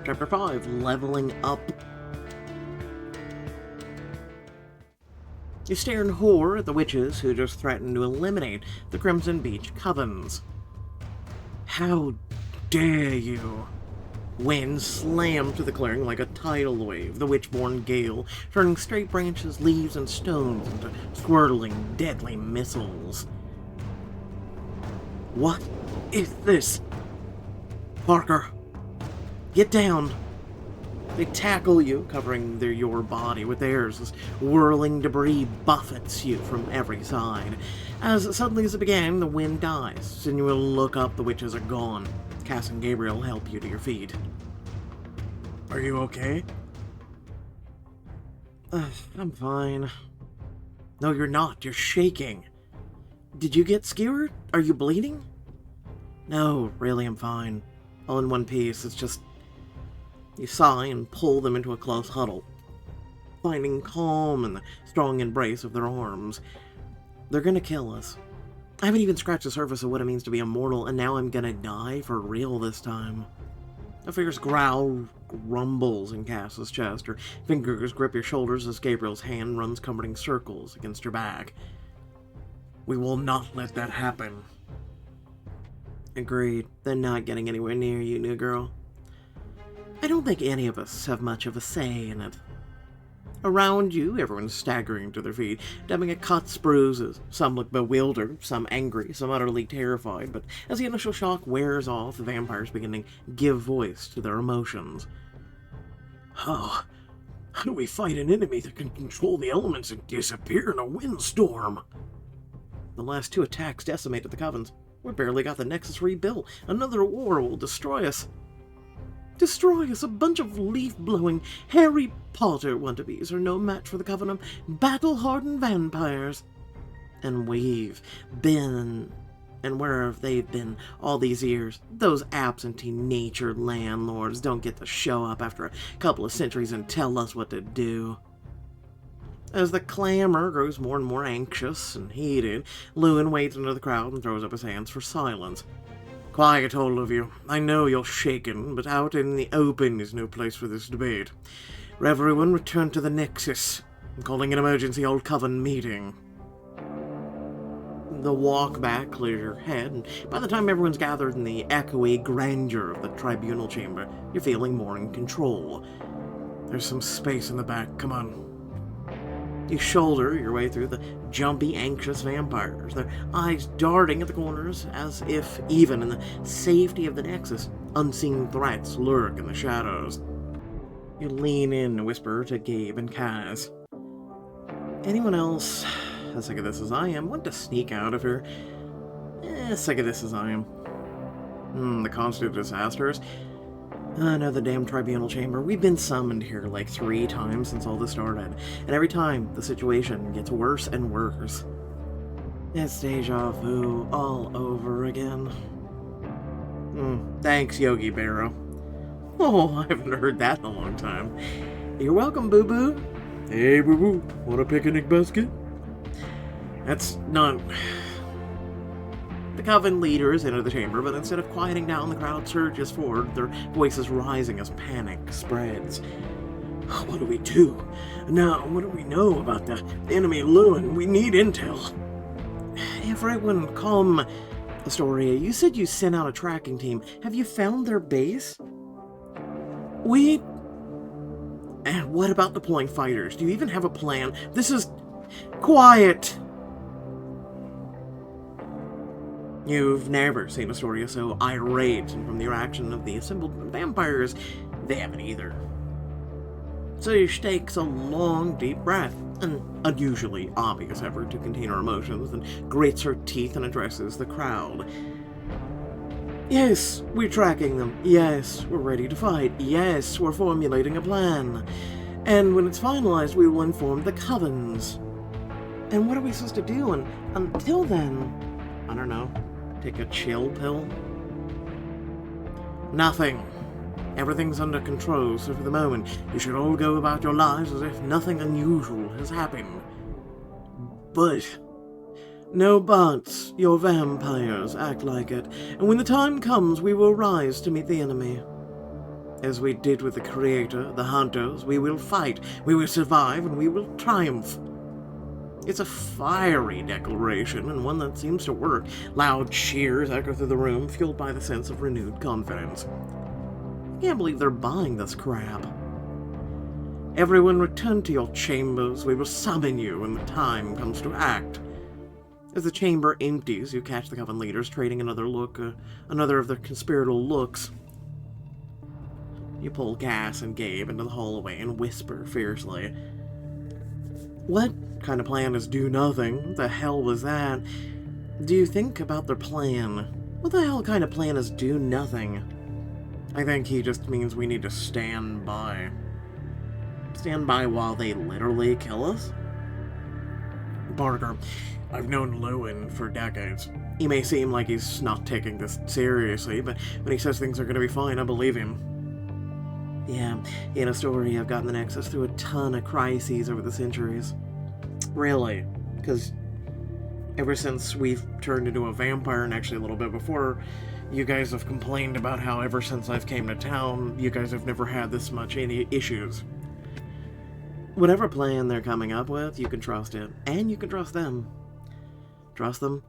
Chapter 5, Leveling Up. You stare in horror at the witches who just threatened to eliminate the Crimson Beach Covens. How dare you! Wind slammed to the clearing like a tidal wave, the witch-born gale turning straight branches, leaves, and stones into swirling, deadly missiles. What is this? Parker, get down! They tackle you, covering your body with theirs as whirling debris buffets you from every side. As suddenly as it began, the wind dies, and you will look up, the witches are gone. Cass and Gabriel help you to your feet. Are you okay? I'm fine. No, you're not. You're shaking. Did you get skewered? Are you bleeding? No, really, I'm fine. All in one piece. It's just... You sigh and pull them into a close huddle, finding calm in the strong embrace of their arms. They're gonna kill us. I haven't even scratched the surface of what it means to be immortal, and now I'm gonna die for real this time. A fierce growl rumbles in Cass's chest. Her fingers grip your shoulders as Gabriel's hand runs comforting circles against your back. We will not let that happen. Agreed. They're not getting anywhere near you, new girl. I don't think any of us have much of a say in it. Around you, everyone's staggering to their feet, dabbing at cuts, bruises. Some look bewildered, some angry, some utterly terrified, but as the initial shock wears off, the vampires begin to give voice to their emotions. How do we fight an enemy that can control the elements and disappear in a windstorm? The last two attacks decimated the Covens. We barely got the Nexus rebuilt. Another war will destroy us. Destroy us! A bunch of leaf-blowing Harry Potter wannabes are no match for the Coven of battle-hardened vampires. And we've been... And where have they been all these years? Those absentee nature landlords don't get to show up after a couple of centuries and tell us what to do. As the clamor grows more and more anxious and heated, Lewyn wades into the crowd and throws up his hands for silence. Quiet, all of you. I know you're shaken, but out in the open is no place for this debate. Everyone return to the Nexus. I'm calling an emergency old Coven meeting. The walk back clears your head, and by the time everyone's gathered in the echoey grandeur of the tribunal chamber, you're feeling more in control. There's some space in the back. Come on. You shoulder your way through the jumpy, anxious vampires, their eyes darting at the corners as if, even in the safety of the Nexus, unseen threats lurk in the shadows. You lean in and whisper to Gabe and Kaz. Anyone else, as sick of this as I am, want to sneak out of here? Sick of this as I am. The constant disasters. Another damn tribunal chamber. We've been summoned here like 3 times since all this started, and every time the situation gets worse and worse. It's deja vu all over again. Thanks, Yogi Barrow. Oh, I haven't heard that in a long time. You're welcome, Boo-Boo. Hey, Boo-Boo, want a picnic basket? That's not... The Coven leaders enter the chamber, but instead of quieting down, the crowd surges forward, their voices rising as panic spreads. What do we do? Now, what do we know about the enemy Lewyn? We need intel. Everyone, calm. Astoria, you said you sent out a tracking team. Have you found their base? And what about deploying fighters? Do you even have a plan? This is... Quiet! You've never seen Astoria so irate, and from the reaction of the assembled vampires, they haven't either. So she takes a long, deep breath, an unusually obvious effort to contain her emotions, and grits her teeth and addresses the crowd. Yes, we're tracking them. Yes, we're ready to fight. Yes, we're formulating a plan. And when it's finalized, we will inform the Covens. And what are we supposed to do until then? I don't know. Take a chill pill? Nothing. Everything's under control, so for the moment, you should all go about your lives as if nothing unusual has happened. But... No buts. You're vampires. Act like it. And when the time comes, we will rise to meet the enemy. As we did with the Creator, the Hunters, we will fight, we will survive, and we will triumph. It's a fiery declaration, and one that seems to work. Loud cheers echo through the room, fueled by the sense of renewed confidence. I can't believe they're buying this crap. Everyone return to your chambers. We will summon you when the time comes to act. As the chamber empties, you catch the Coven leaders trading another of their conspiratorial looks. You pull Cass and Gabe into the hallway and whisper fiercely. What kind of plan is do nothing? What the hell was that? Do you think about their plan? What the hell kind of plan is do nothing? I think he just means we need to stand by. Stand by while they literally kill us? Parker, I've known Lewyn for decades. He may seem like he's not taking this seriously, but when he says things are going to be fine, I believe him. Yeah, he and Astoria have gotten the Nexus through a ton of crises over the centuries. Really? Because ever since we've turned into a vampire, and actually a little bit before, you guys have complained about how ever since I've came to town, you guys have never had this much any issues. Whatever plan they're coming up with, you can trust it. And you can trust them. Trust them?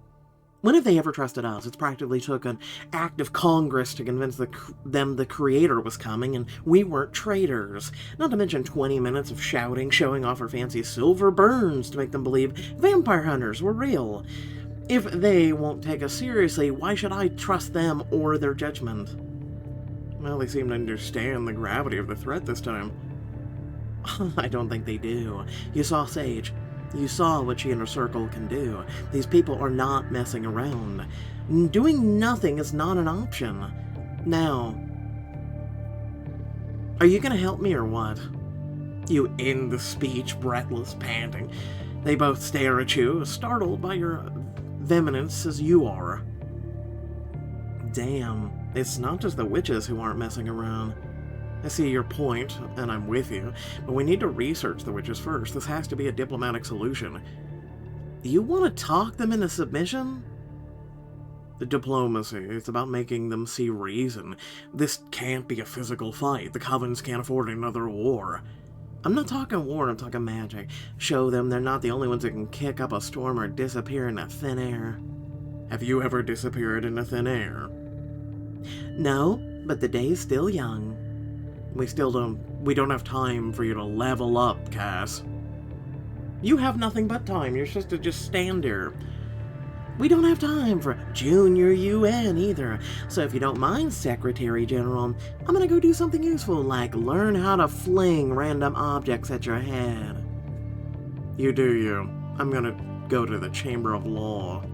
When have they ever trusted us? It's practically took an act of Congress to convince them the Creator was coming, and we weren't traitors. Not to mention 20 minutes of shouting, showing off our fancy silver burns to make them believe vampire hunters were real. If they won't take us seriously, why should I trust them or their judgment? Well, they seem to understand the gravity of the threat this time. I don't think they do. You saw Sage. You saw what she and her circle can do. These people are not messing around. Doing nothing is not an option. Now, are you going to help me or what? You end the speech, breathless, panting. They both stare at you, startled by your vehemence as you are. Damn, it's not just the witches who aren't messing around. I see your point, and I'm with you, but we need to research the witches first. This has to be a diplomatic solution. You want to talk them into submission? The diplomacy, it's about making them see reason. This can't be a physical fight. The Covens can't afford another war. I'm not talking war, I'm talking magic. Show them they're not the only ones that can kick up a storm or disappear into thin air. Have you ever disappeared into thin air? No, but the day's still young. We don't have time for you to level up, Cass. You have nothing but time. You're supposed to just stand here. We don't have time for Junior UN either. So if you don't mind, Secretary General, I'm gonna go do something useful, like learn how to fling random objects at your head. You do you. I'm gonna go to the Chamber of Law.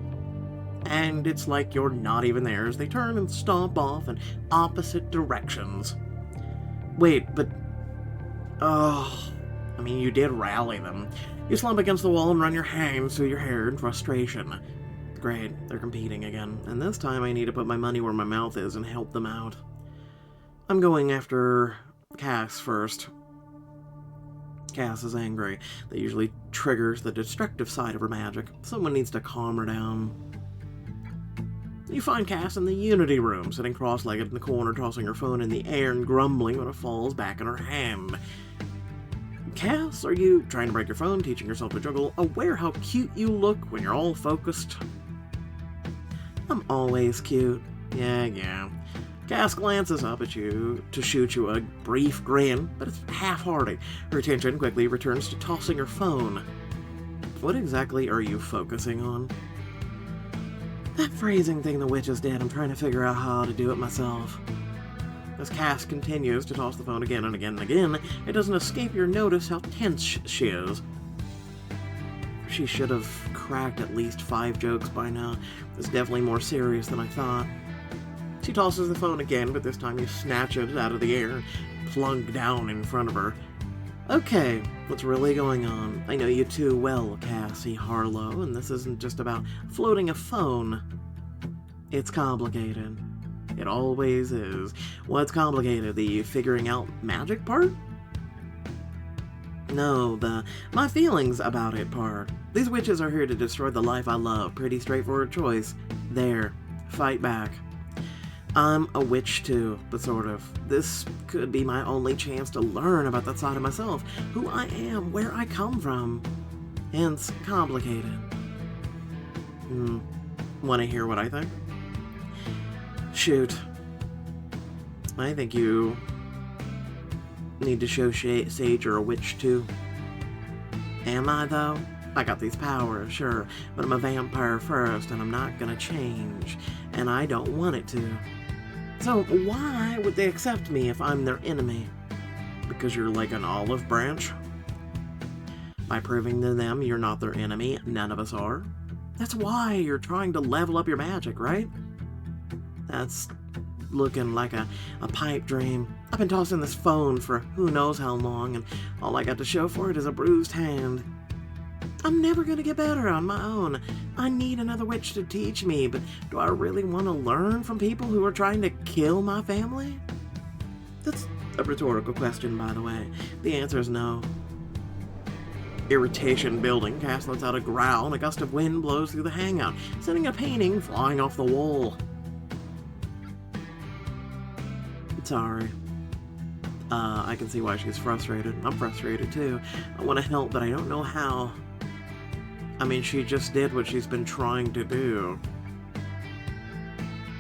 And it's like you're not even there as they turn and stomp off in opposite directions. Wait, but... Oh... I mean, you did rally them. You slump against the wall and run your hands through your hair in frustration. Great, they're competing again. And this time I need to put my money where my mouth is and help them out. I'm going after Cass first. Cass is angry. That usually triggers the destructive side of her magic. Someone needs to calm her down. You find Cass in the Unity room, sitting cross-legged in the corner, tossing her phone in the air and grumbling when it falls back in her hand. Cass, are you trying to break your phone, teaching yourself to juggle, aware how cute you look when you're all focused? I'm always cute. Yeah. Cass glances up at you to shoot you a brief grin, but it's half-hearted. Her attention quickly returns to tossing her phone. What exactly are you focusing on? That phrasing thing the witches did, I'm trying to figure out how to do it myself. As Cass continues to toss the phone again and again and again, it doesn't escape your notice how tense she is. She should have cracked at least 5 jokes by now. It's definitely more serious than I thought. She tosses the phone again, but this time you snatch it out of the air and plunk down in front of her. Okay, what's really going on? I know you too well, Cassie Harlow, and this isn't just about floating a phone. It's complicated. It always is. What's complicated? The figuring out magic part? No, my feelings about it part. These witches are here to destroy the life I love. Pretty straightforward choice. There. Fight back. I'm a witch too, but sort of. This could be my only chance to learn about that side of myself, who I am, where I come from. Hence, complicated. Want to hear what I think? Shoot. I think you need to show Sage you're a witch too. Am I, though? I got these powers, sure, but I'm a vampire first, and I'm not gonna change, and I don't want it to. So why would they accept me if I'm their enemy? Because you're like an olive branch? By proving to them you're not their enemy, none of us are. That's why you're trying to level up your magic, right? That's looking like a pipe dream. I've been tossing this phone for who knows how long, and all I got to show for it is a bruised hand. I'm never gonna get better on my own. I need another witch to teach me, but do I really want to learn from people who are trying to kill my family? That's a rhetorical question, by the way. The answer is no. Irritation building. Cass lets out a growl, and a gust of wind blows through the hangout, sending a painting flying off the wall. Sorry. I can see why she's frustrated. I'm frustrated too. I want to help, but I don't know how. I mean, she just did what she's been trying to do.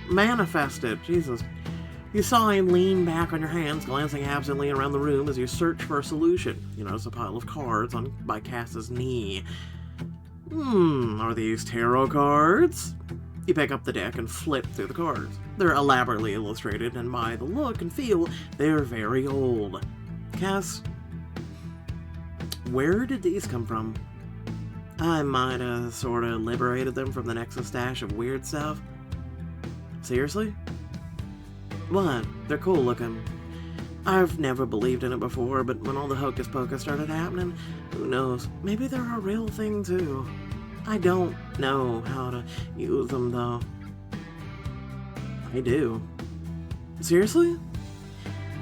Manifest it. Jesus. You saw him lean back on your hands, glancing absently around the room as you search for a solution. You notice a pile of cards by Cass's knee. Are these tarot cards? You pick up the deck and flip through the cards. They're elaborately illustrated, and by the look and feel, they're very old. Cass, where did these come from? I might have sorta liberated them from the Nexus stash of weird stuff. Seriously? What? They're cool looking. I've never believed in it before, but when all the hocus pocus started happening, who knows? Maybe they're a real thing too. I don't know how to use them, though. I do. Seriously?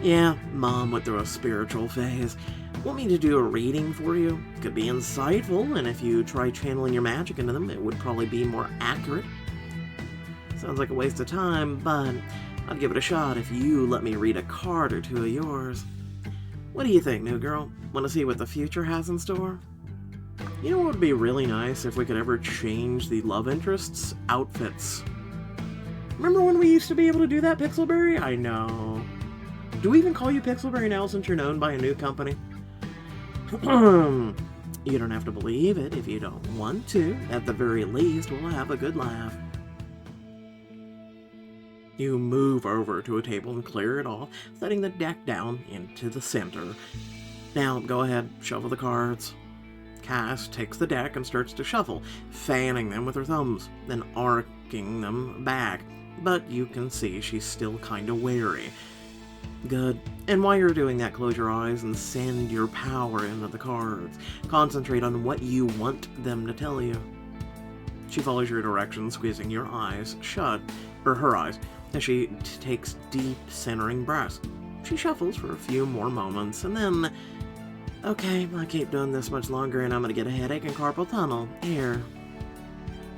Yeah, Mom went through a spiritual phase. Want me to do a reading for you? Could be insightful, and if you try channeling your magic into them, it would probably be more accurate. Sounds like a waste of time, but I'd give it a shot if you let me read a card or two of yours. What do you think, new girl? Want to see what the future has in store? You know what would be really nice if we could ever change the love interests' outfits? Remember when we used to be able to do that, Pixelberry? I know. Do we even call you Pixelberry now since you're known by a new company? You don't have to believe it if you don't want to. At the very least, we'll have a good laugh. You move over to a table and clear it off, setting the deck down into the center. Now, go ahead, shuffle the cards. Cass takes the deck and starts to shuffle, fanning them with her thumbs, then arcing them back. But you can see she's still kinda wary. Good. And while you're doing that, close your eyes and send your power into the cards. Concentrate on what you want them to tell you. She follows your direction, squeezing your eyes shut, or her eyes, as she takes deep, centering breaths. She shuffles for a few more moments, and then... Okay, I keep doing this much longer and I'm gonna get a headache and carpal tunnel. Here.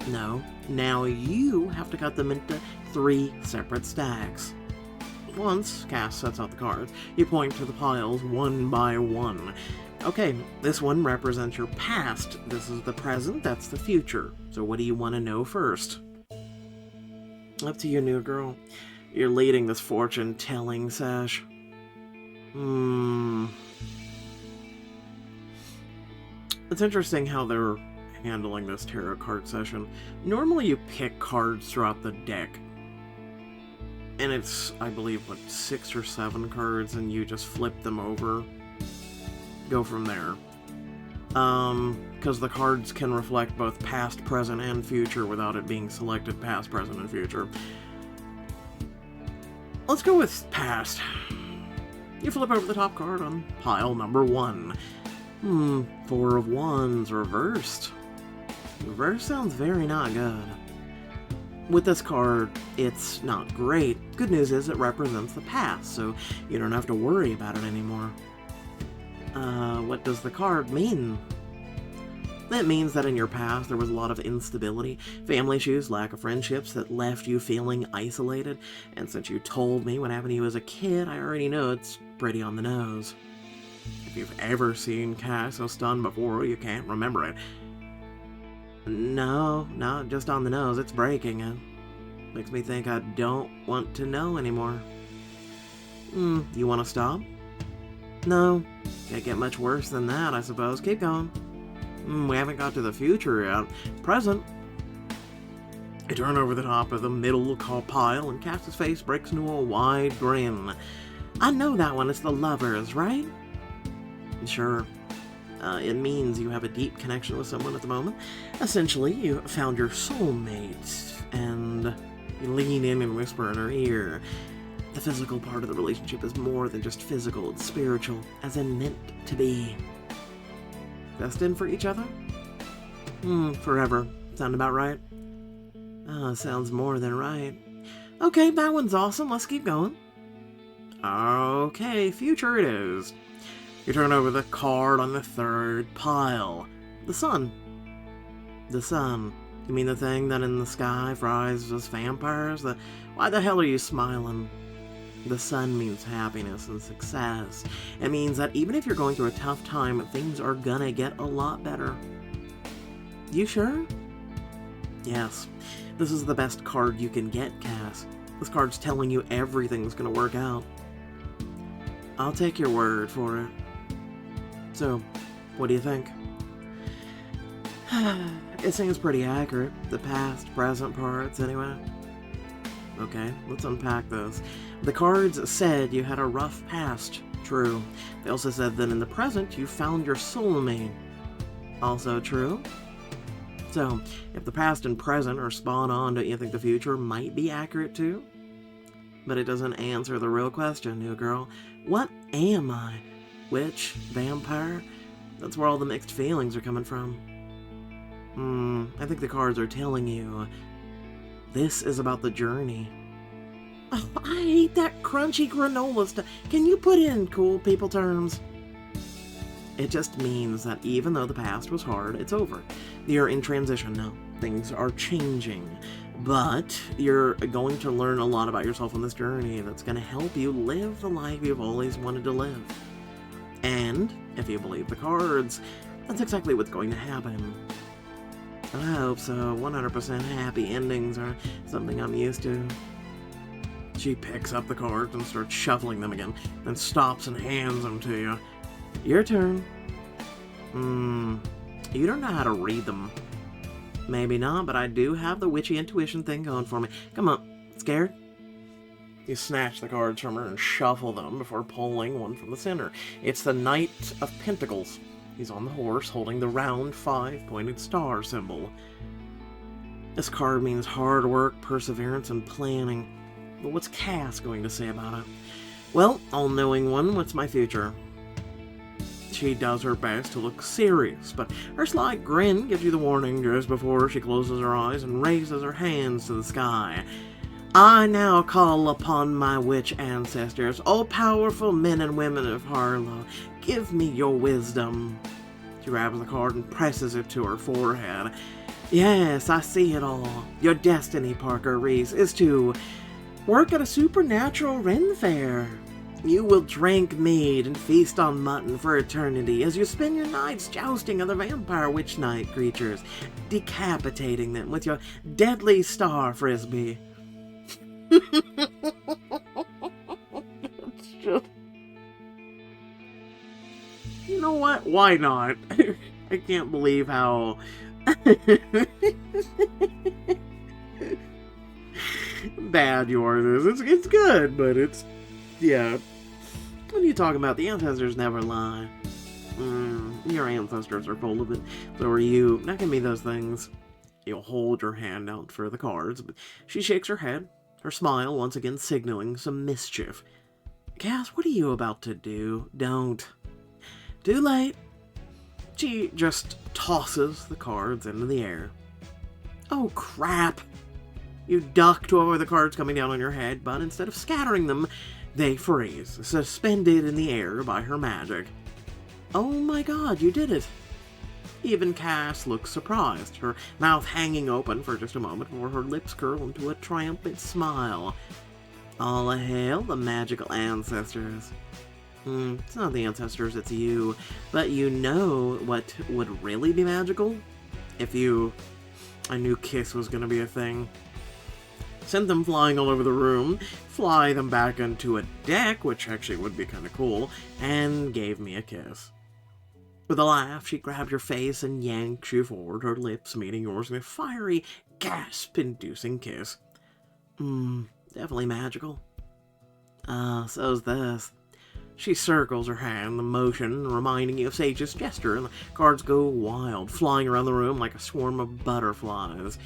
No. Now you have to cut them into 3 separate stacks. Once Cass sets out the cards, you point to the piles one by one. Okay, this one represents your past. This is the present, that's the future. So what do you want to know first? Up to you, new girl. You're leading this fortune-telling sesh. It's interesting how they're handling this tarot card session. Normally you pick cards throughout the deck. And it's, I believe, what, 6 or 7 cards, and you just flip them over. Go from there. Because the cards can reflect both past, present, and future without it being selected past, present, and future. Let's go with past. You flip over the top card on pile number 1. 4 of Wands reversed. Reverse sounds very not good. With this card, it's not great. Good news is it represents the past, so you don't have to worry about it anymore. What does the card mean? That means that in your past there was a lot of instability, family issues, lack of friendships that left you feeling isolated. And since you told me what happened to you as a kid, I already know it's pretty on the nose. If you've ever seen Cass so stunned before, you can't remember it. No, not just on the nose, it's breaking. It makes me think I don't want to know anymore. You want to stop? No, can't get much worse than that, I suppose. Keep going. We haven't got to the future yet. Present. I turn over the top of the middle pile, and Cass's face breaks into a wide grin. I know that one. It's the lovers, right? Sure. It means you have a deep connection with someone at the moment. Essentially, you found your soulmate, and you lean in and whisper in her ear. The physical part of the relationship is more than just physical, it's spiritual, as in meant to be. Destined for each other? Forever. Sound about right? Sounds more than right. Okay, that one's awesome. Let's keep going. Okay, future it is. You turn over the card on the third pile. The sun. The sun. You mean the thing that in the sky fries us vampires? Why the hell are you smiling? The sun means happiness and success. It means that even if you're going through a tough time, things are gonna get a lot better. You sure? Yes. This is the best card you can get, Cass. This card's telling you everything's gonna work out. I'll take your word for it. So, what do you think? It seems pretty accurate. The past, present parts, anyway. Okay, let's unpack this. The cards said you had a rough past. True. They also said that in the present, you found your soulmate. Also true. So, if the past and present are spot on, don't you think the future might be accurate too? But it doesn't answer the real question, new girl. What am I? Witch? Vampire? That's where all the mixed feelings are coming from. I think the cards are telling you this is about the journey. Oh, I hate that crunchy granola stuff. Can you put it in cool people terms? It just means that even though the past was hard, it's over. You're in transition now. Things are changing. But you're going to learn a lot about yourself on this journey that's going to help you live the life you've always wanted to live. And, if you believe the cards, that's exactly what's going to happen. I hope so. 100% happy endings are something I'm used to. She picks up the cards and starts shuffling them again, then stops and hands them to you. Your turn. You don't know how to read them. Maybe not, but I do have the witchy intuition thing going for me. Come on, scared? You snatch the cards from her and shuffle them before pulling one from the center. It's the Knight of Pentacles. He's on the horse, holding the round 5-pointed star symbol. This card means hard work, perseverance, and planning. But what's Cass going to say about it? Well, all-knowing one, what's my future? She does her best to look serious, but her slight grin gives you the warning just before she closes her eyes and raises her hands to the sky. I now call upon my witch ancestors, all powerful men and women of Harlow. Give me your wisdom. She grabs the card and presses it to her forehead. Yes, I see it all. Your destiny, Parker Reese, is to work at a supernatural Ren fair. You will drink mead and feast on mutton for eternity as you spend your nights jousting other vampire witch knight creatures, decapitating them with your deadly star frisbee. It's just... You know what? Why not? I can't believe how... bad you are this. It's good, but it's... Yeah. What are you talking about? The ancestors never lie. Your ancestors are full of it. So are you. Now give me those things. You'll hold your hand out for the cards, but she shakes her head, her smile once again signaling some mischief. Cass, what are you about to do? Don't. Too late. She just tosses the cards into the air. Oh, crap. You duck to avoid the cards coming down on your head, but instead of scattering them, they freeze, suspended in the air by her magic. Oh my god, you did it. Even Cass looks surprised, her mouth hanging open for just a moment before her lips curl into a triumphant smile. All hail the magical ancestors. It's not the ancestors, it's you. But you know what would really be magical? If I knew kiss was gonna be a thing. Sent them flying all over the room, fly them back onto a deck, which actually would be kind of cool, and gave me a kiss. With a laugh, she grabbed your face and yanked you forward, her lips meeting yours in a fiery, gasp-inducing kiss. Definitely magical. So's this. She circles her hand, the motion reminding you of Sage's gesture, and the cards go wild, flying around the room like a swarm of butterflies.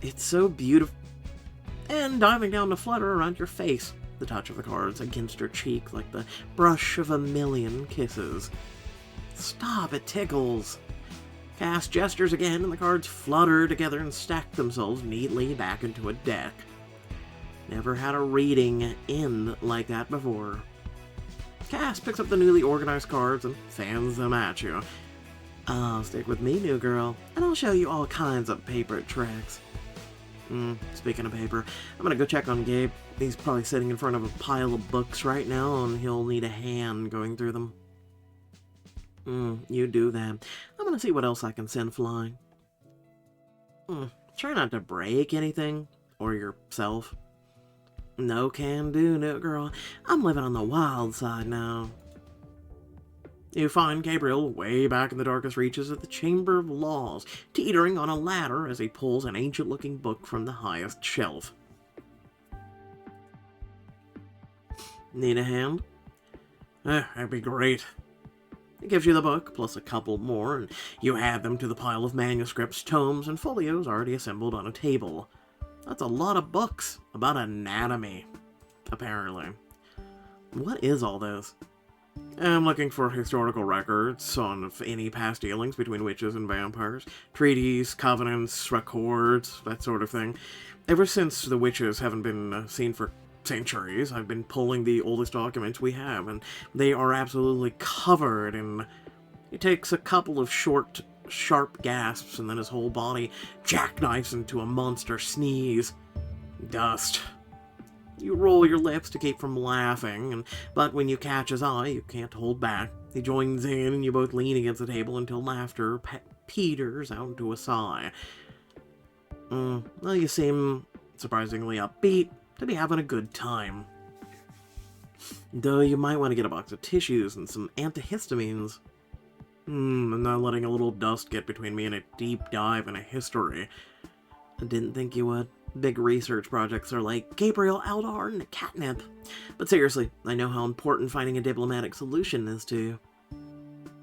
It's so beautiful. And diving down to flutter around your face, the touch of the cards against her cheek like the brush of a million kisses. Stop, it tickles. Cass gestures again, and the cards flutter together and stack themselves neatly back into a deck. Never had a reading end like that before. Cass picks up the newly organized cards and fans them at you. Stick with me, new girl, and I'll show you all kinds of paper tricks. Speaking of paper, I'm gonna go check on Gabe. He's probably sitting in front of a pile of books right now, and he'll need a hand going through them. You do that. I'm gonna see what else I can send flying. Try not to break anything, or yourself. No can do, new girl. I'm living on the wild side now. You find Gabriel way back in the darkest reaches of the Chamber of Laws, teetering on a ladder as he pulls an ancient-looking book from the highest shelf. Need a hand? That'd be great. It gives you the book, plus a couple more, and you add them to the pile of manuscripts, tomes, and folios already assembled on a table. That's a lot of books about anatomy, apparently. What is all this? I'm looking for historical records on any past dealings between witches and vampires, treaties, covenants, records, that sort of thing. Ever since the witches haven't been seen for centuries, I've been pulling the oldest documents we have, and they are absolutely covered in... It takes a couple of short, sharp gasps, and then his whole body jackknifes into a monster sneeze. Dust. You roll your lips to keep from laughing, but when you catch his eye, you can't hold back. He joins in, and you both lean against the table until laughter peters out into a sigh. Well, you seem surprisingly upbeat, to be having a good time. Though you might want to get a box of tissues and some antihistamines. I'm not letting a little dust get between me and a deep dive into history. I didn't think you would. Big research projects are like Gabriel Aldar and catnip. But seriously, I know how important finding a diplomatic solution is to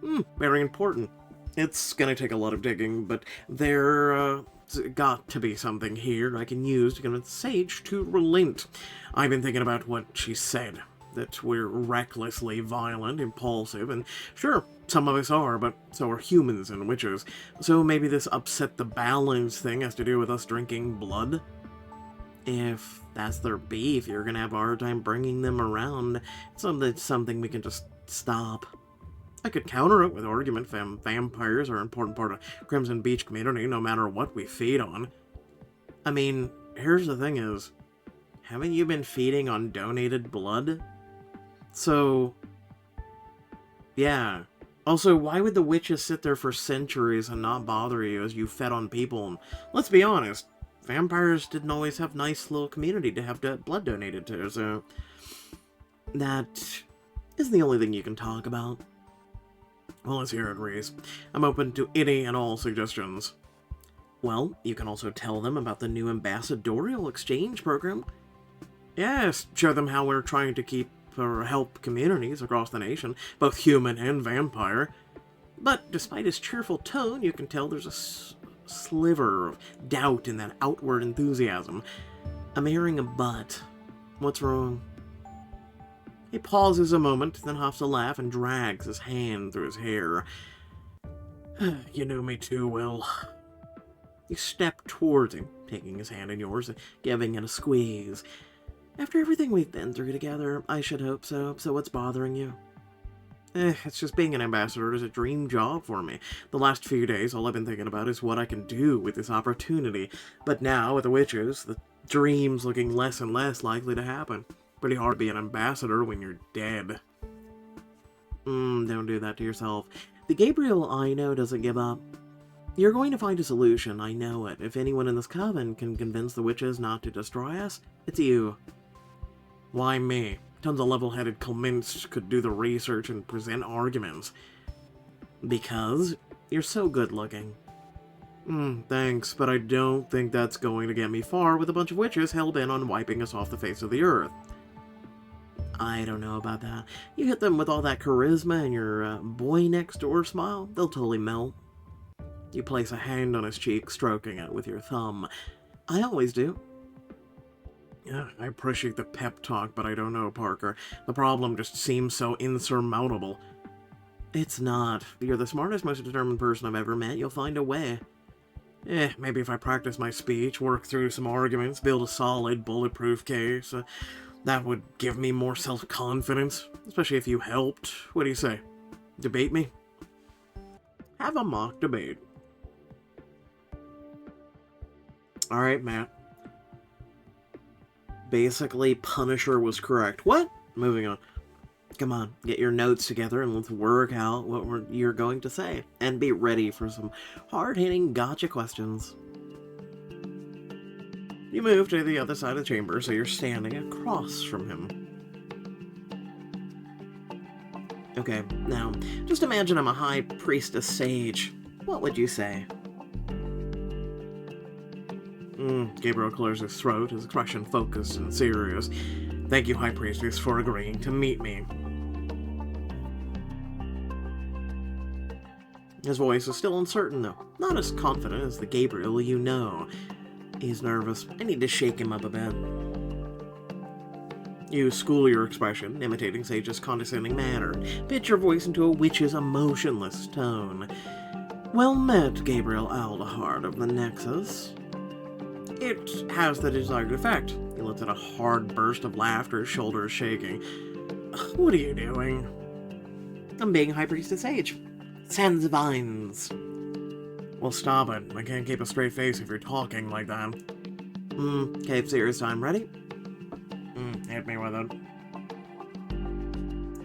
you. Very important. It's gonna take a lot of digging, but there's got to be something here I can use to convince Sage to relent. I've been thinking about what she said. That we're recklessly violent, impulsive, and sure, some of us are, but so are humans and witches. So maybe this upset the balance thing has to do with us drinking blood? If that's their beef, you're gonna have a hard time bringing them around. It's something we can just stop. I could counter it with argument vampires are an important part of Crimson Beach community, no matter what we feed on. I mean, here's the thing is, haven't you been feeding on donated blood? So, yeah. Also, why would the witches sit there for centuries and not bother you as you fed on people? And let's be honest, vampires didn't always have nice little community to have blood donated to, so that isn't the only thing you can talk about. Well, let's hear it, Reese. I'm open to any and all suggestions. Well, you can also tell them about the new ambassadorial exchange program. Yes, show them how we're trying to help communities across the nation, both human and vampire. But despite his cheerful tone, you can tell there's a sliver of doubt in that outward enthusiasm. I'm hearing a but. What's wrong? He pauses a moment, then huffs a laugh and drags his hand through his hair. You knew me too well. You step towards him, taking his hand in yours and giving it a squeeze. After everything we've been through together, I should hope so. So what's bothering you? It's just being an ambassador is a dream job for me. The last few days, all I've been thinking about is what I can do with this opportunity. But now, with the witches, the dream's looking less and less likely to happen. Pretty hard to be an ambassador when you're dead. Don't do that to yourself. The Gabriel I know doesn't give up. You're going to find a solution, I know it. If anyone in this coven can convince the witches not to destroy us, it's you. Why me? Tons of level-headed Clements could do the research and present arguments. Because you're so good-looking. Thanks, but I don't think that's going to get me far with a bunch of witches hell-bent on wiping us off the face of the earth. I don't know about that. You hit them with all that charisma and your boy-next-door smile, they'll totally melt. You place a hand on his cheek, stroking it with your thumb. I always do. Yeah, I appreciate the pep talk, but I don't know, Parker. The problem just seems so insurmountable. It's not. You're the smartest, most determined person I've ever met. You'll find a way. Maybe if I practice my speech, work through some arguments, build a solid, bulletproof case, that would give me more self-confidence, especially if you helped. What do you say? Debate me? Have a mock debate. Alright, Matt. Basically, Punisher was correct. What? Moving on. Come on, get your notes together and let's work out what you're going to say. And be ready for some hard-hitting gotcha questions. You move to the other side of the chamber, so you're standing across from him. Okay, now, just imagine I'm a high priestess sage. What would you say? Gabriel clears his throat, his expression focused and serious. Thank you, High Priestess, for agreeing to meet me. His voice is still uncertain, though. Not as confident as the Gabriel you know. He's nervous. I need to shake him up a bit. You school your expression, imitating Sage's condescending manner. Pitch your voice into a witch's emotionless tone. Well met, Gabriel Aldehard of the Nexus. It has the desired effect. He lets out a hard burst of laughter, his shoulders shaking. What are you doing? I'm being High Priestess Sage. Sans vines. Well, stop it. I can't keep a straight face if you're talking like that. Okay, serious time. Ready? Hit me with it.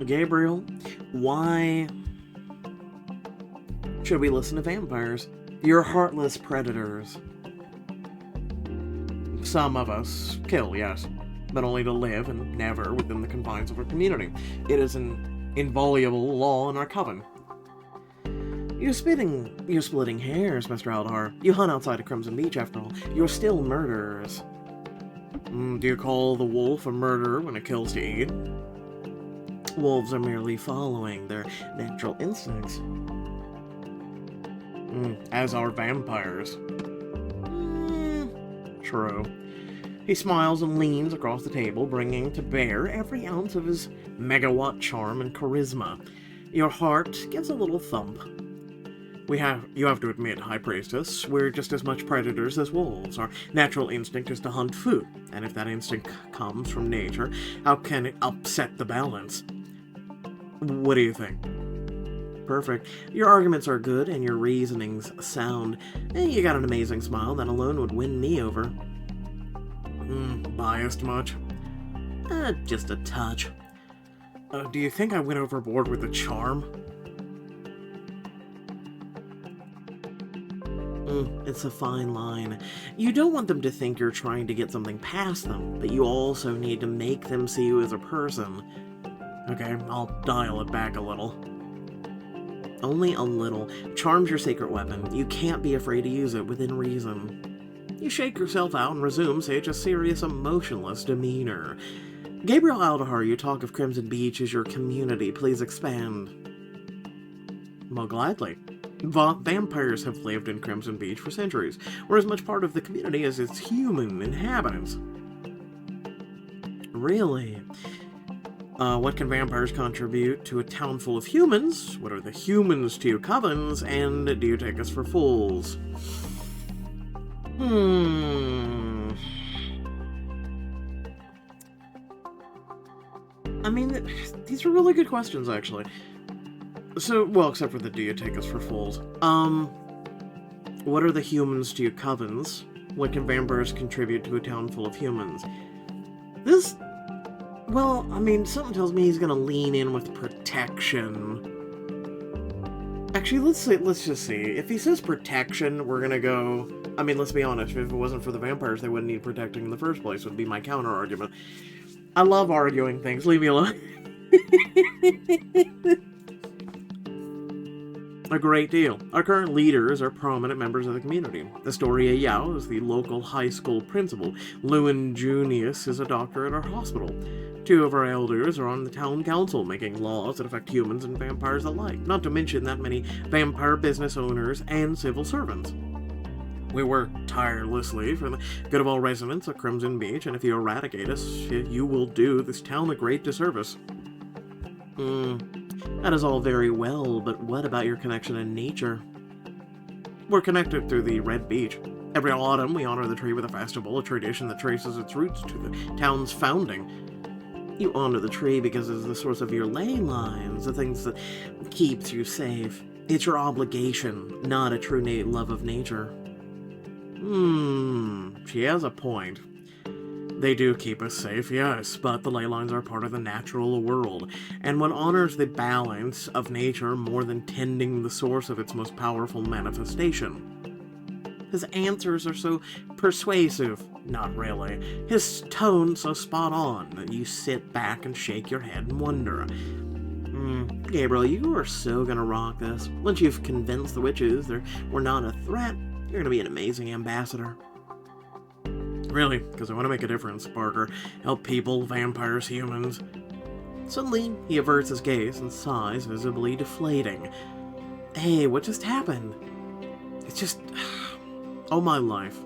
Gabriel, why should we listen to vampires? You're heartless predators. Some of us kill, yes, but only to live and never within the confines of our community. It is an inviolable law in our coven. You're splitting hairs, Mr. Aldehar. You hunt outside of Crimson Beach, after all. You're still murderers. Do you call the wolf a murderer when it kills to eat? Wolves are merely following their natural instincts. As are vampires. True. He smiles and leans across the table, bringing to bear every ounce of his megawatt charm and charisma. Your heart gives a little thump. You have to admit, High Priestess, we're just as much predators as wolves. Our natural instinct is to hunt food, and if that instinct comes from nature, how can it upset the balance? What do you think? Perfect. Your arguments are good, and your reasonings sound. You got an amazing smile. That alone would win me over. Biased much? Just a touch. Do you think I went overboard with the charm? It's a fine line. You don't want them to think you're trying to get something past them, but you also need to make them see you as a person. Okay, I'll dial it back a little. Only a little. Charm's your sacred weapon. You can't be afraid to use it within reason. You shake yourself out and resume Sage's serious, emotionless demeanor. Gabriel Aldehar, you talk of Crimson Beach as your community. Please expand. Well, gladly. Vampires have lived in Crimson Beach for centuries. We're as much part of the community as its human inhabitants. Really? What can vampires contribute to a town full of humans? What are the humans to your covens? And do you take us for fools? I mean, these are really good questions, actually. So, well, except for the do you take us for fools. What are the humans to your covens? What can vampires contribute to a town full of humans? This, well, I mean, something tells me he's gonna lean in with protection. Actually, let's just see. If he says protection, we're gonna go... I mean, let's be honest, if it wasn't for the vampires, they wouldn't need protecting in the first place, would be my counter-argument. I love arguing things, leave me alone. A great deal. Our current leaders are prominent members of the community. Astoria Yao is the local high school principal. Lewyn Junius is a doctor at our hospital. 2 of our elders are on the town council, making laws that affect humans and vampires alike, not to mention that many vampire business owners and civil servants. We work tirelessly for the good of all residents of Crimson Beach, and if you eradicate us, you will do this town a great disservice. That is all very well, but what about your connection to nature? We're connected through the Red Beach. Every autumn, we honor the tree with a festival, a tradition that traces its roots to the town's founding. You honor the tree because it's the source of your ley lines, the things that keeps you safe. It's your obligation, not a true innate love of nature. She has a point. They do keep us safe, yes, but the ley lines are part of the natural world, and one honors the balance of nature more than tending the source of its most powerful manifestation. His answers are so persuasive. Not really. His tone so spot on that you sit back and shake your head and wonder. Gabriel, you are so gonna rock this. Once you've convinced the witches we're not a threat, you're gonna be an amazing ambassador. Really, because I want to make a difference, Parker. Help people, vampires, humans. Suddenly, he averts his gaze and sighs, visibly deflating. Hey, what just happened? It's just... all my life.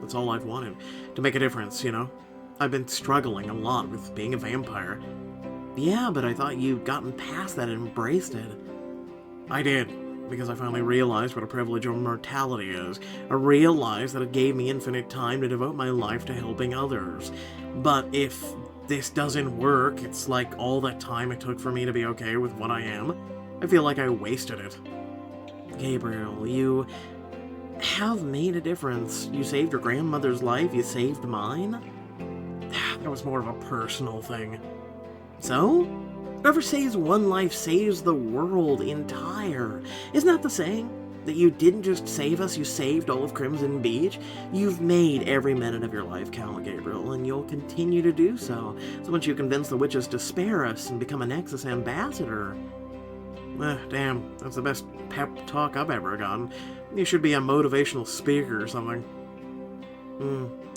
That's all I've wanted. To make a difference, you know? I've been struggling a lot with being a vampire. Yeah, but I thought you'd gotten past that and embraced it. I did. Because I finally realized what a privilege of immortality is. I realized that it gave me infinite time to devote my life to helping others. But if this doesn't work, it's like all that time it took for me to be okay with what I am. I feel like I wasted it. Gabriel, you have made a difference. You saved your grandmother's life, you saved mine. That was more of a personal thing. So? Whoever saves one life saves the world entire. Isn't that the saying? That you didn't just save us, you saved all of Crimson Beach? You've made every minute of your life count, Gabriel, and you'll continue to do so. So once you convince the witches to spare us and become a Nexus ambassador... damn, that's the best pep talk I've ever gotten. You should be a motivational speaker or something.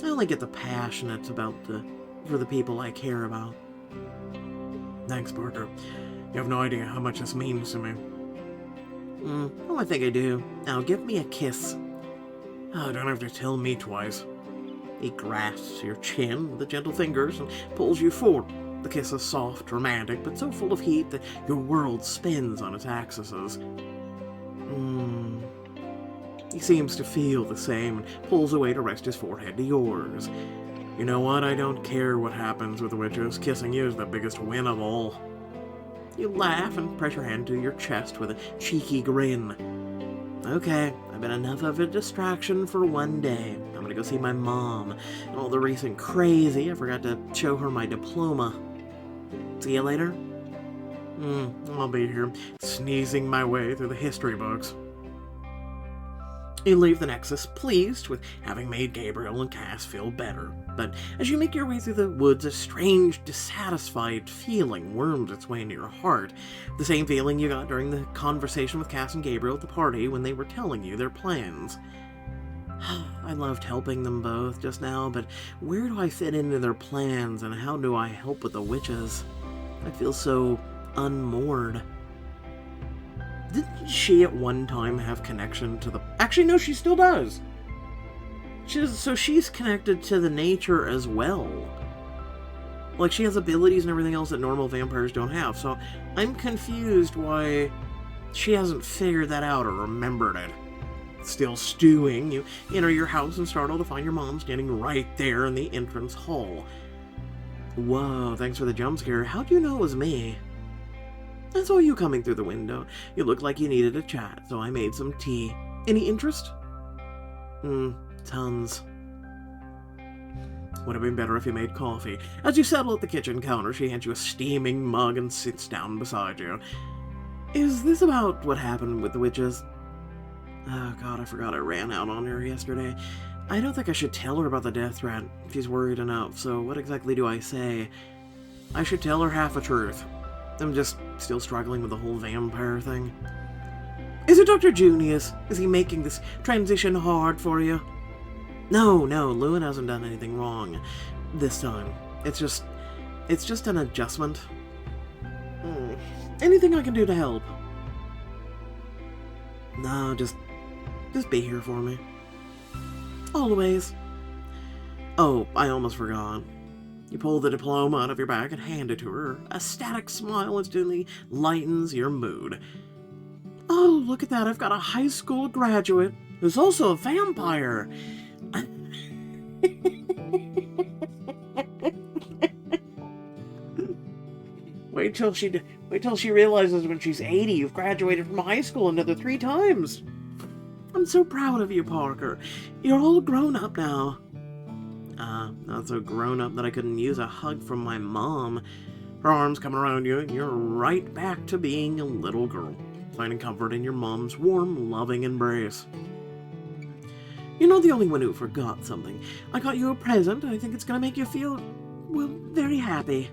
I only get the passionate for the people I care about. Thanks, Parker. You have no idea how much this means to me. Oh, I think I do. Now, give me a kiss. Oh, don't have to tell me twice. He grasps your chin with the gentle fingers and pulls you forward. The kiss is soft, romantic, but so full of heat that your world spins on its axes. He seems to feel the same and pulls away to rest his forehead to yours. You know what? I don't care what happens with the witches. Kissing you is the biggest win of all. You laugh and press your hand to your chest with a cheeky grin. Okay, I've been enough of a distraction for one day. I'm gonna go see my mom. And all the recent crazy, I forgot to show her my diploma. See you later? I'll be here, sneezing my way through the history books. You leave the Nexus pleased with having made Gabriel and Cass feel better, but as you make your way through the woods, a strange, dissatisfied feeling worms its way into your heart. The same feeling you got during the conversation with Cass and Gabriel at the party when they were telling you their plans. I loved helping them both just now, but where do I fit into their plans and how do I help with the witches? I feel so unmoored. Didn't she at one time have connection to the... Actually, no, she still does. So she's connected to the nature as well. Like, she has abilities and everything else that normal vampires don't have. So I'm confused why she hasn't figured that out or remembered it. Still stewing, you enter your house and startle to find your mom standing right there in the entrance hall. Whoa, thanks for the jump scare. How'd you know it was me? I saw you coming through the window. You looked like you needed a chat, so I made some tea. Any interest? Tons. Would have been better if you made coffee. As you settle at the kitchen counter, she hands you a steaming mug and sits down beside you. Is this about what happened with the witches? Oh god, I forgot I ran out on her yesterday. I don't think I should tell her about the death threat. She's worried enough, so what exactly do I say? I should tell her half a truth. I'm just still struggling with the whole vampire thing. Is it Dr. Junius? Is he making this transition hard for you? No, Lewyn hasn't done anything wrong this time. It's just an adjustment. Anything I can do to help? No, just be here for me. Always. Oh, I almost forgot. You pull the diploma out of your bag and hand it to her. A static smile instantly lightens your mood. Oh, look at that. I've got a high school graduate who's also a vampire. Wait till she realizes when she's 80 you've graduated from high school another 3 times. I'm so proud of you, Parker. You're all grown up now. Not so grown up that I couldn't use a hug from my mom. Her arms come around you and you're right back to being a little girl, finding comfort in your mom's warm, loving embrace. You're not the only one who forgot something. I got you a present. I think it's gonna make you feel, well, very happy.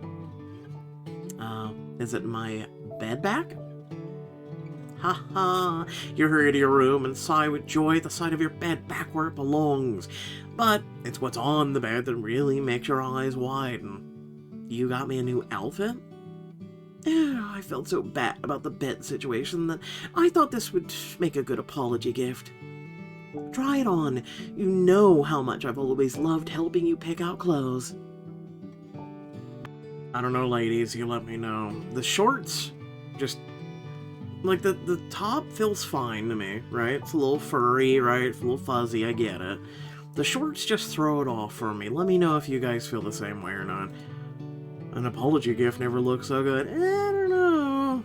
Is it my bed back? Ha ha! You hurry to your room and sigh with joy at the sight of your bed back where it belongs. But it's what's on the bed that really makes your eyes widen. You got me a new outfit? I felt so bad about the bed situation that I thought this would make a good apology gift. Try it on. You know how much I've always loved helping you pick out clothes. I don't know, ladies, you let me know. The shorts, just, like, the top feels fine to me, right? It's a little furry, right? It's a little fuzzy, I get it. The shorts just throw it off for me. Let me know if you guys feel the same way or not. An apology gift never looks so good. I don't know.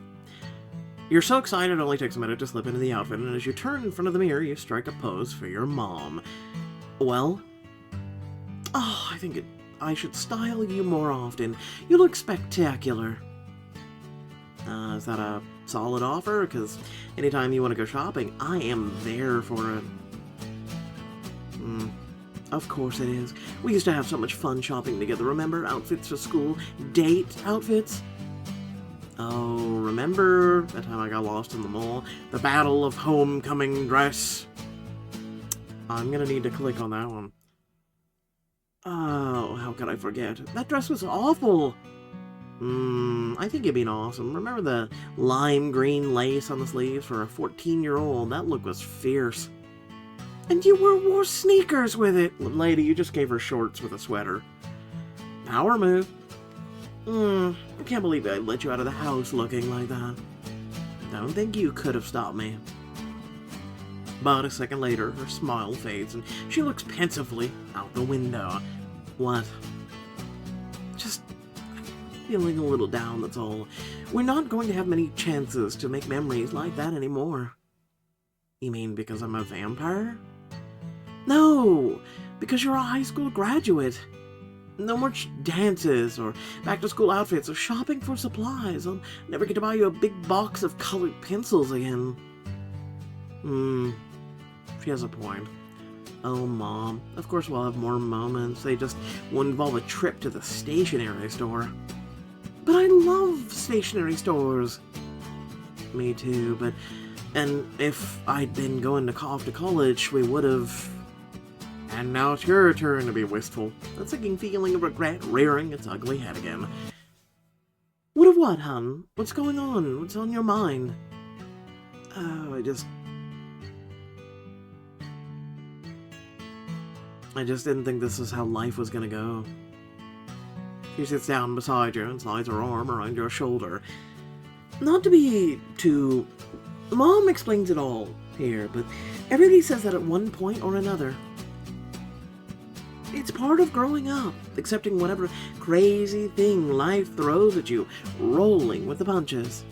You're so excited it only takes a minute to slip into the outfit, and as you turn in front of the mirror, you strike a pose for your mom. Well? Oh, I think I should style you more often. You look spectacular. Is that a solid offer? Because anytime you want to go shopping, I am there for it. Of course it is. We used to have so much fun shopping together, remember? Outfits for school, date outfits. Oh, remember that time I got lost in the mall? The Battle of Homecoming dress. I'm gonna need to click on that one. Oh, how could I forget? That dress was awful! I think it'd been awesome. Remember the lime green lace on the sleeves for a 14-year-old? That look was fierce. And you wore sneakers with it! Lady, you just gave her shorts with a sweater. Power move. I can't believe I let you out of the house looking like that. Don't think you could have stopped me. But a second later, her smile fades and she looks pensively out the window. What? Just feeling a little down, that's all. We're not going to have many chances to make memories like that anymore. You mean because I'm a vampire? No, because you're a high school graduate. No more dances or back-to-school outfits or shopping for supplies. I'll never get to buy you a big box of colored pencils again. She has a point. Oh, Mom. Of course we'll have more moments. They just won't involve a trip to the stationery store. But I love stationery stores. Me too, but... And if I'd been going off to college, we would've... And now it's your turn to be wistful. A sinking feeling of regret rearing its ugly head again. What of what, hun? What's going on? What's on your mind? Oh, I just didn't think this is how life was gonna go. She sits down beside you and slides her arm around your shoulder. Not to be too... Mom explains it all here, but everybody says that at one point or another. It's part of growing up, accepting whatever crazy thing life throws at you, rolling with the punches.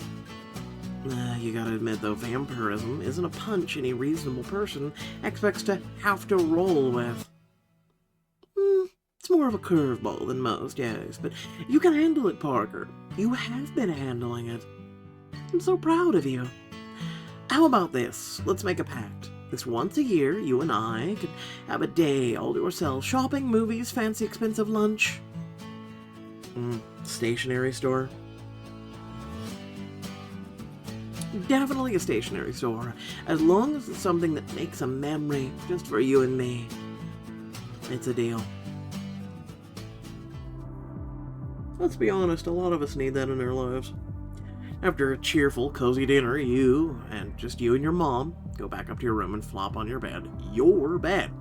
You gotta admit, though, vampirism isn't a punch any reasonable person expects to have to roll with. It's more of a curveball than most, yes, but you can handle it, Parker. You have been handling it. I'm so proud of you. How about this? Let's make a pact. This once a year, you and I could have a day all to ourselves. Shopping, movies, fancy expensive lunch. Stationery store. Definitely a stationery store. As long as it's something that makes a memory just for you and me. It's a deal. Let's be honest, a lot of us need that in our lives. After a cheerful, cozy dinner, you and your mom go back up to your room and flop on your bed. Your bed.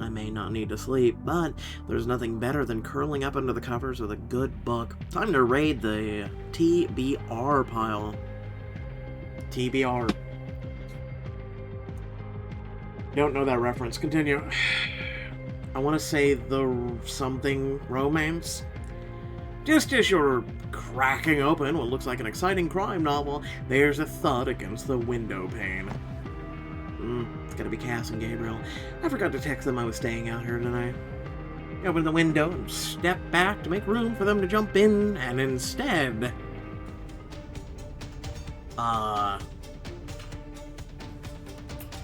I may not need to sleep, but there's nothing better than curling up under the covers with a good book. Time to raid the TBR pile. TBR. Don't know that reference. Continue. I want to say the something romance. Just as you're cracking open what looks like an exciting crime novel, there's a thud against the window pane. It's gotta be Cass and Gabriel. I forgot to text them I was staying out here tonight. I opened the window and stepped back to make room for them to jump in, and instead...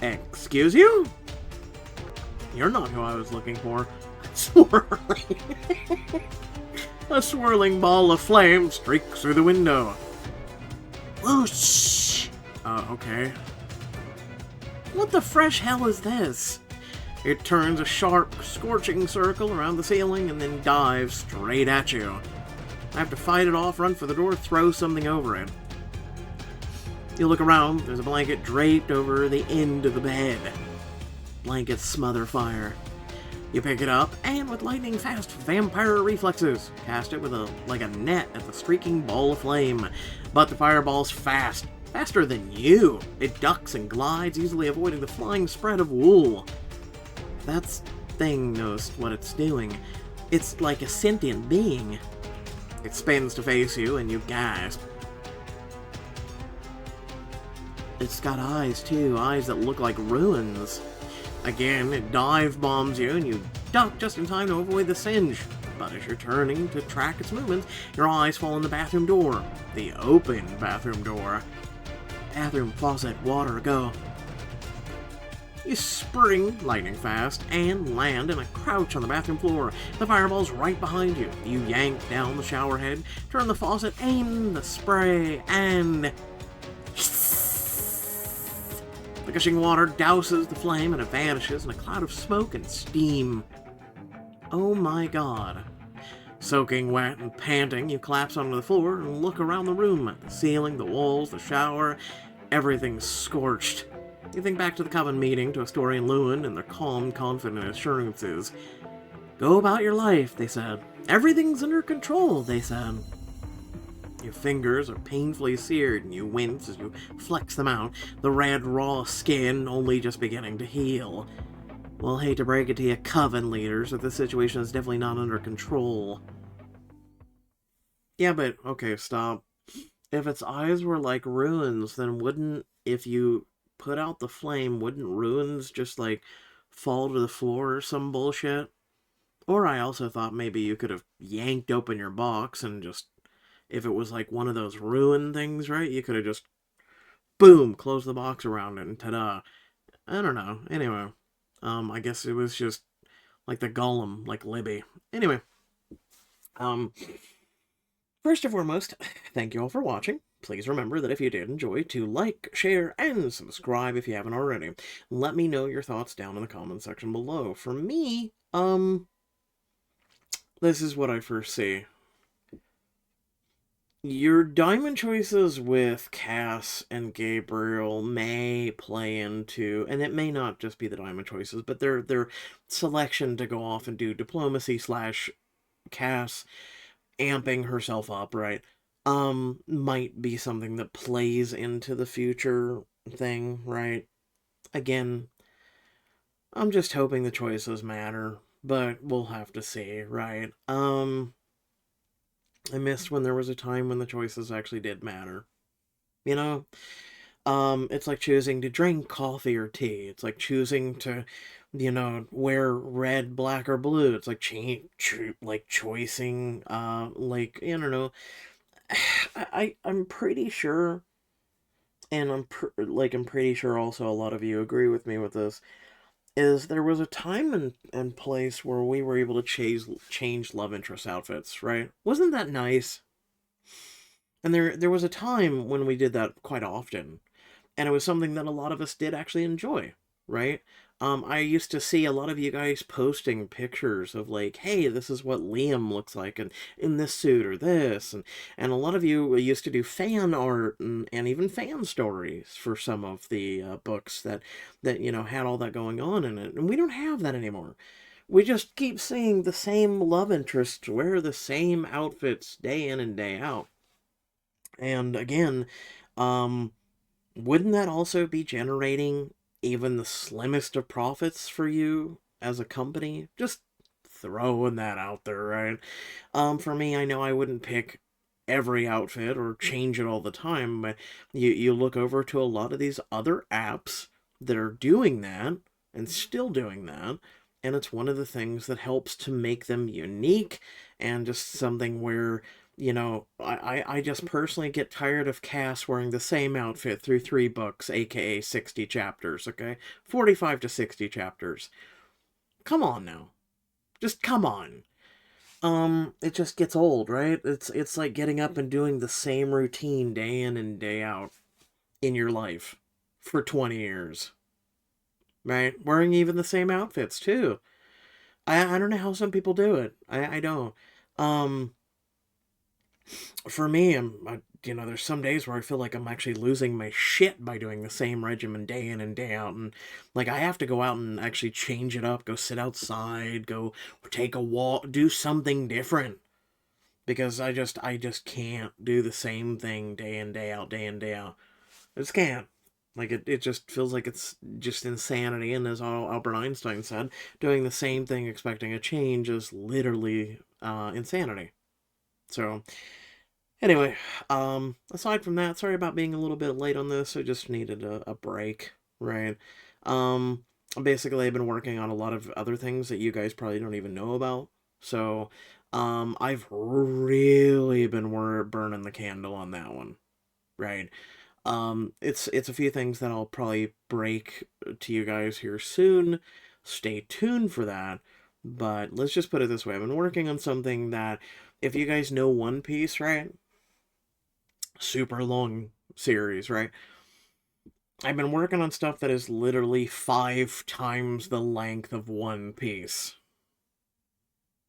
Excuse you? You're not who I was looking for. Swirling. A swirling ball of flame streaks through the window. Whoosh! Okay. What the fresh hell is this? It turns a sharp, scorching circle around the ceiling and then dives straight at you. I have to fight it off, run for the door, throw something over it. You look around, there's a blanket draped over the end of the bed. Blankets smother fire. You pick it up, and with lightning-fast vampire reflexes, cast it with a net at the streaking ball of flame. But the fireball's fast. Faster than you. It ducks and glides, easily avoiding the flying spread of wool. That thing knows what it's doing. It's like a sentient being. It spins to face you, and you gasp. It's got eyes, too. Eyes that look like ruins. Again, it dive bombs you, and you duck just in time to avoid the singe. But as you're turning to track its movements, your eyes fall on the bathroom door. The open bathroom door. Bathroom faucet, water, go. You spring lightning fast and land in a crouch on the bathroom floor. The fireball's right behind you. You yank down the shower head, turn the faucet, aim the spray, and... The gushing water douses the flame and it vanishes in a cloud of smoke and steam. Oh my god. Soaking wet and panting, you collapse onto the floor and look around the room. The ceiling, the walls, the shower, everything's scorched. You think back to the coven meeting, to Astoria and Lewyn, and their calm, confident assurances. Go about your life, they said. Everything's under control, they said. Your fingers are painfully seared, and you wince as you flex them out, the red, raw skin only just beginning to heal. Well, hate to break it to you coven leaders, but this situation is definitely not under control. Yeah, but, okay, stop. If its eyes were like ruins, then wouldn't, if you put out the flame, wouldn't ruins just, fall to the floor or some bullshit? Or I also thought maybe you could have yanked open your box and just... If it was one of those ruin things, right? You could have just, boom, closed the box around it and ta-da. I don't know. Anyway, I guess it was just like the golem, like Libby. Anyway, first and foremost, thank you all for watching. Please remember that if you did enjoy, to like, share, and subscribe if you haven't already. Let me know your thoughts down in the comment section below. For me, this is what I first see. Your diamond choices with Cass and Gabriel may play into, and it may not just be the diamond choices, but their selection to go off and do diplomacy / Cass amping herself up, right? Might be something that plays into the future thing, right? Again, I'm just hoping the choices matter, but we'll have to see, right? I missed when there was a time when the choices actually did matter. You know, it's like choosing to drink coffee or tea. It's like choosing to, wear red, black, or blue. It's like like choosing, like I don't know. I'm pretty sure, and I'm pretty sure also a lot of you agree with me with this. Is there was a time and place where we were able to change love interest outfits, right? Wasn't that nice? And there was a time when we did that quite often, and it was something that a lot of us did actually enjoy, right? I used to see a lot of you guys posting pictures of like, hey, this is what Liam looks like, and in this suit or this, and a lot of you used to do fan art and even fan stories for some of the books that had all that going on in it, and we don't have that anymore. We just keep seeing the same love interests wear the same outfits day in and day out. And again, um, wouldn't that also be generating even the slimmest of profits for you as a company? Just throwing that out there, right? For me, I know I wouldn't pick every outfit or change it all the time, but you look over to a lot of these other apps that are doing that and still doing that, and it's one of the things that helps to make them unique and just something where I just personally get tired of Cass wearing the same outfit through 3 books, aka 60 chapters, okay? 45 to 60 chapters. Come on now. Just come on. It just gets old, right? It's like getting up and doing the same routine day in and day out in your life for 20 years, right? Wearing even the same outfits too. I don't know how some people do it. I don't. Um, for me, there's some days where I feel like I'm actually losing my shit by doing the same regimen day in and day out, and like I have to go out and actually change it up, go sit outside, go take a walk, do something different because I just can't do the same thing day in day out, day in day out. I just can't. Like it just feels like it's just insanity, and as Albert Einstein said, doing the same thing expecting a change is literally insanity. So anyway, aside from that, sorry about being a little bit late on this. I just needed a break, right? Um, Basically, I've been working on a lot of other things that you guys probably don't even know about. So, I've really been burning the candle on that one, right? It's a few things that I'll probably break to you guys here soon. Stay tuned for that. But let's just put it this way: I've been working on something that, if you guys know One Piece, right? Super long series, right? I've been working on stuff that is literally 5 times the length of One Piece.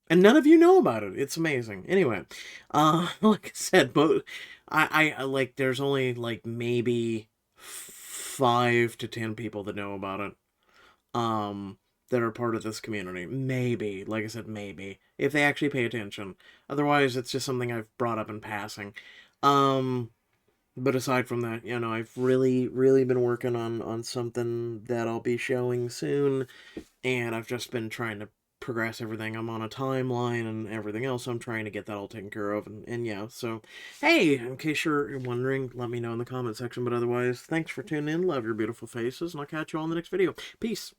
And none of you know about it. It's amazing. Anyway, like I said, but I like there's only like maybe 5 to 10 people that know about it. That are part of this community. Maybe, like I said, maybe if they actually pay attention. Otherwise, it's just something I've brought up in passing. Um, But aside from that, I've really, really been working on something that I'll be showing soon, and I've just been trying to progress everything. I'm on a timeline and everything else, so I'm trying to get that all taken care of, and yeah, so, hey, in case you're wondering, let me know in the comment section, but otherwise, thanks for tuning in, love your beautiful faces, and I'll catch you all in the next video. Peace!